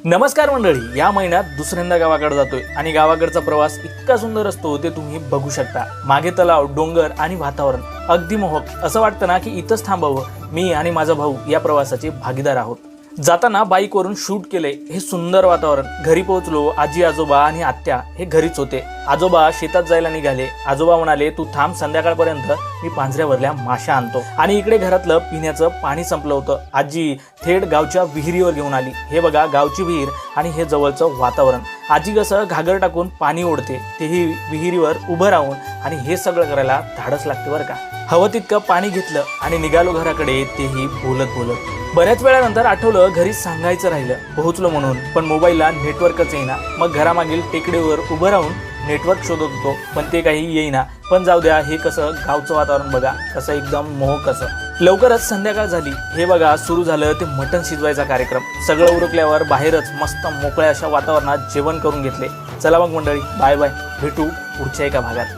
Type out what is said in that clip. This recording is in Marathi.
नमस्कार मंडळी, या महिन्यात दुसऱ्यांदा गावाकडे जातोय आणि गावाकडचा प्रवास इतका सुंदर असतो ते तुम्ही बघू शकता। मागे तलाव, डोंगर आणि वातावरण अगदी मोहक। असं वाटतं ना की इथंच थांबावं। मी आणि माझा भाऊ या प्रवासाचे भागीदार आहोत। जाताना बाईकवरून शूट केले हे सुंदर वातावरण। घरी पोहोचलो, आजी आजोबा आणि आत्या हे घरीच होते। आजोबा शेतात जायला निघाले। आजोबा म्हणाले, तू थांब, संध्याकाळपर्यंत मी पांजऱ्यावरल्या माशा आणतो। आणि इकडे घरातलं पिण्याचं पाणी संपलं होतं। आजी थेट गावच्या विहिरीवर घेऊन आली। हे बघा, गावची विहीर आणि हे जवळचं वातावरण। आजी कसं घागर टाकून पाणी ओढते, तेही विहिरीवर उभं राहून, आणि हे सगळं करायला धाडस लागते बरं का। हवं तितकं पाणी घेतलं आणि निघालो घराकडे, तेही बोलत बोलत। बऱ्याच वेळानंतर आठवलं घरी सांगायचं राहिलं पोहोचलो म्हणून, पण मोबाईलला नेटवर्कच येईना। मग घरामागील टेकडीवर उभं राहून नेटवर्क शोधत होतो, पण ते काही येईना। पण जाऊ द्या, हे कसं गावचं वातावरण बघा, कसं एकदम मोहक असं। लवकरच संध्याकाळ झाली। हे बघा, सुरू झालं ते मटण शिजवायचा कार्यक्रम। सगळं उरकल्यावर बाहेरच मस्त मोकळ्या अशा वातावरणात जेवण करून घेतले। चला मग मंडळी, बाय बाय, भेटू पुढच्या एका भागात।